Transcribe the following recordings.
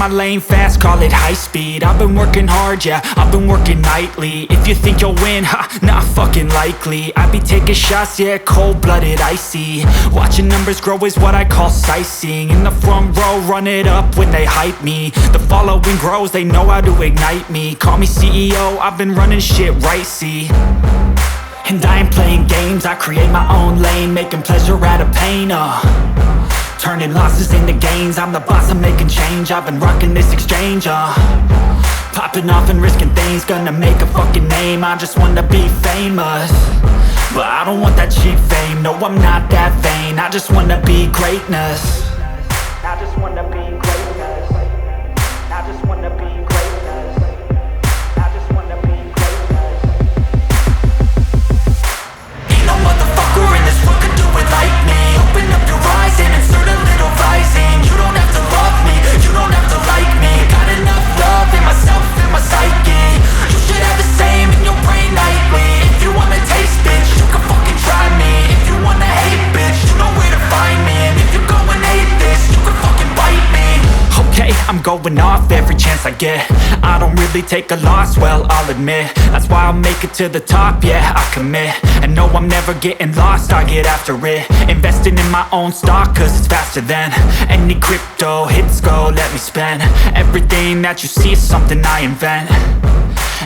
my lane fast, call it high speed. I've been working hard, yeah, I've been working nightly. If you think you'll win, ha, not fucking likely. I be taking shots, yeah, cold-blooded, icy. Watching numbers grow is what I call sightseeing. In the front row, run it up when they hype me. The following grows, they know how to ignite me. Call me CEO, I've been running shit right, see. And I ain't playing games, I create my own lane, making pleasure out of pain, turning losses into gains. I'm the boss, I'm making change. I've been rocking this exchange, popping off and risking things. Gonna make a fucking name, I just wanna be famous. But I don't want that cheap fame, no I'm not that vain. I just wanna be greatness. I just wanna be greatness. I just wanna be greatness. I just wanna be greatness. Ain't no motherfucker in this world could do it like me. Open up your eyes and insert a little rising. You don't have to love me, you don't have to like me. Got enough love in myself, in my psyche. You should have the same in your brain nightly. If you wanna taste, bitch, you can fucking try me. If you wanna hate, bitch, you know where to find me. And if you go and hate this, you can fucking bite me. Okay, I'm going off every chance I get. I don't really take a loss, well, I'll admit. That's why I'll make it to the top, yeah, I commit. And no, I'm never getting lost, I get after it. Investing in my own stock, cause it's faster than any crypto hits go, let me spend. Everything that you see is something I invent.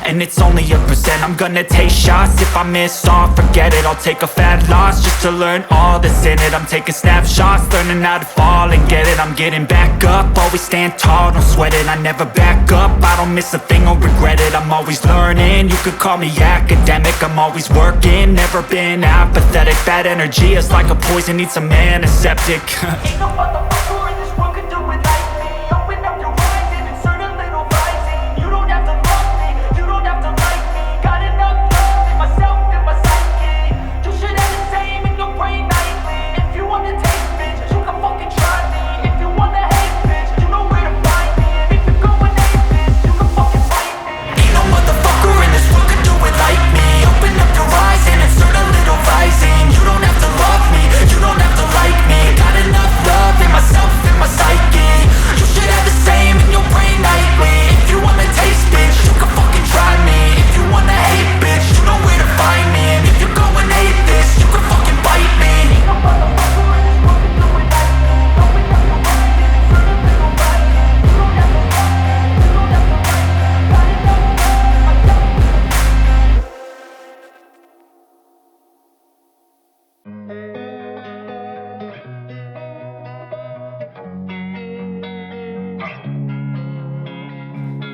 And it's only a percent. I'm gonna take shots. If I miss all, forget it. I'll take a fat loss just to learn all that's in it. I'm taking snapshots, learning how to fall and get it. I'm getting back up, always stand tall, don't sweat it. I never back up, I don't miss a thing or regret it. I'm always learning, you could call me academic. I'm always working, never been apathetic. Bad energy is like a poison, needs some antiseptic. Ain't no motherfucker in this world could do it like me. Open up your eyes and insert a little rising. You don't have to love me, you don't have to like me. Got enough love in myself, in my psyche. You should have the same in your brain nightly. If you wanna taste, bitch, you can fucking try me. If you wanna hate, bitch, you know where to find me. And if you go and hate, bitch, you can fucking fight me. Ain't no motherfucker in this world could do it like me. Open up your eyes and insert a little rising. You don't have to love me, you don't have to like me. Got enough love in myself, in my psyche. You should have the same in your brain nightly. If you wanna taste, bitch, you can fucking try me. If you wanna hate, bitch, you know where to find me. And if you go and hate this, you can fucking bite me. Ain't no motherfucker in this world could do it like me. Open up your eyes and insert a little rising. You don't have to love me, you don't have to like me. Got enough love in myself.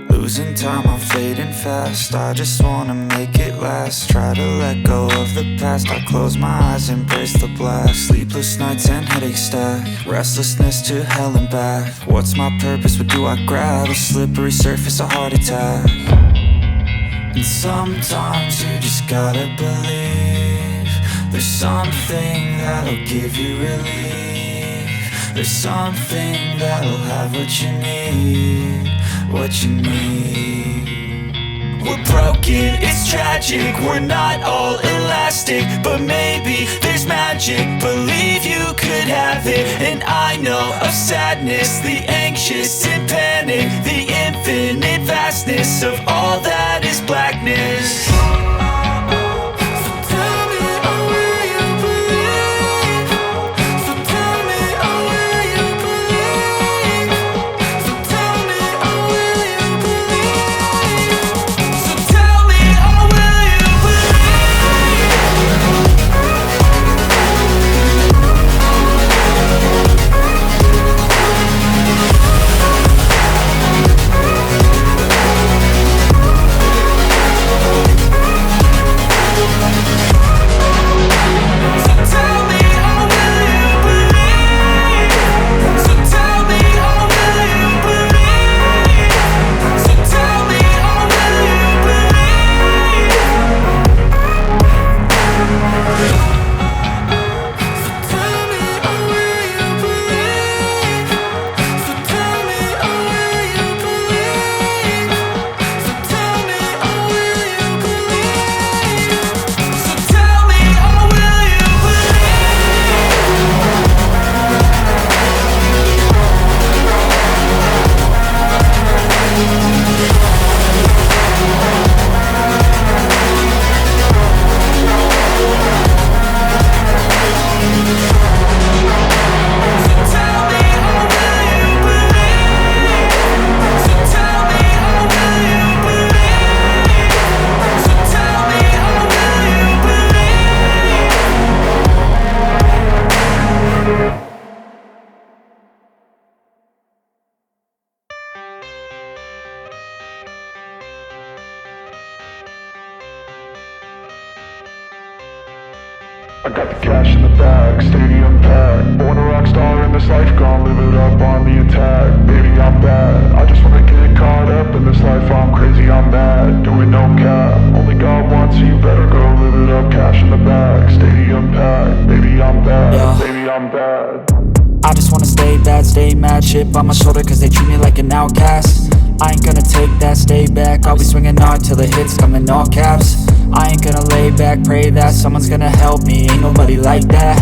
Losing time, I'm fading fast. I just wanna make it last. Try to let go of the past. I close my eyes, embrace the blast. Sleepless nights and headaches stack. Restlessness to hell and back. What's my purpose? What do I grab? A slippery surface, a heart attack. And sometimes you just gotta believe there's something that'll give you relief. There's something that'll have what you need, what you need. We're broken, it's tragic, we're not all elastic. But maybe there's magic, believe you could have it. And I know of sadness, the anxious and panic, the infinite vastness of all that is blackness. I got the cash in the bag, stadium packed. Born a rock star in this life, gon' live it up on the attack. Baby, I'm bad, I just wanna get caught up in this life. I'm crazy, I'm mad, doing no cap. Only God wants you, better go live it up. Cash in the bag, stadium packed. Baby, I'm bad, Yeah. baby, I'm bad. I just wanna stay bad, stay mad. Chip on my shoulder cause they treat me like an outcast. I ain't gonna take that, stay back. I'll be swinging hard till the hits come in all caps. I ain't gonna lay back, pray that someone's gonna help me. Ain't nobody like that.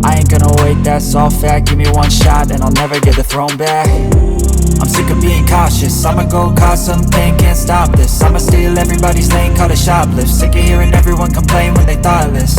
I ain't gonna wait, that's all fact. Give me one shot and I'll never get the throne back. I'm sick of being cautious, I'ma go cause some pain, can't stop this. I'ma steal everybody's lane, call it shoplift. Sick of hearing everyone complain when they thoughtless.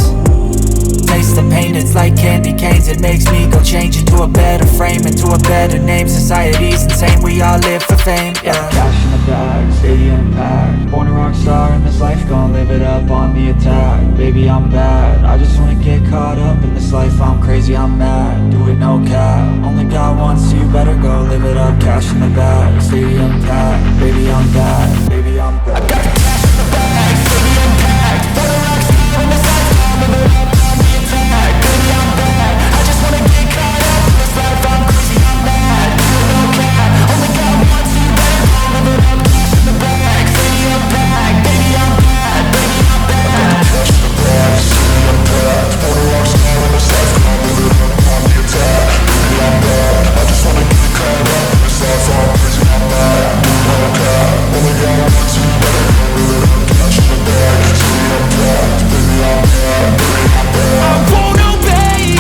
Taste the pain, it's like candy canes. It makes me go change into a better frame, into a better name. Society's insane, we all live for fame, yeah. Cash in the bag, stadium packed. Born a rock star in this life, gon' live it up on the attack. Baby, I'm bad, I just wanna get caught up in this life. I'm crazy, I'm mad, do it no cap. Only God wants you, better go live it up. Cash in the bag, stadium packed. Baby, I'm bad, baby, I'm bad. I got the cash in the bag, stadium packed. Born a rock star in this life, gon' live it up on the attack. Baby, I'm bad, I just wanna get caught up in this life. I'm crazy, I'm mad, do it no cap. Only God wants you, better go live it up. Cash in the bag, stadium packed. Baby, I'm bad, baby, I'm bad. Cash in the bag, stadium packed. Born a rock star in this life, gon' live it up on the attack. Baby, I'm bad, I just wanna get caught up in this life. I'm crazy, I'm mad, do it no cap. Only God wants you, better go live it up. Cash in the bag, stadium packed. Baby, I'm bad, baby, I'm bad. I won't obey.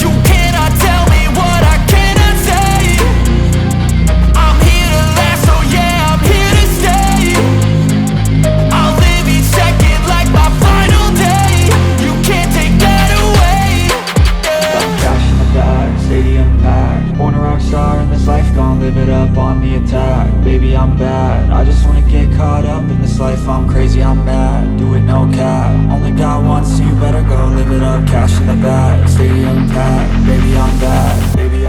You cannot tell me what I cannot say. I'm here to last, so yeah, I'm here to stay. I'll live each second like my final day. You can't take that away, yeah. Cash in the bag, stadium packed. Born a rock star in this life, gon' live it up on the attack. Baby, I'm bad, I just wanna get caught up in this life. I'm crazy, I'm mad, do it no cap. Only God wants you, better go live it up. Cash in the bag, stadium packed. Baby, I'm bad, baby,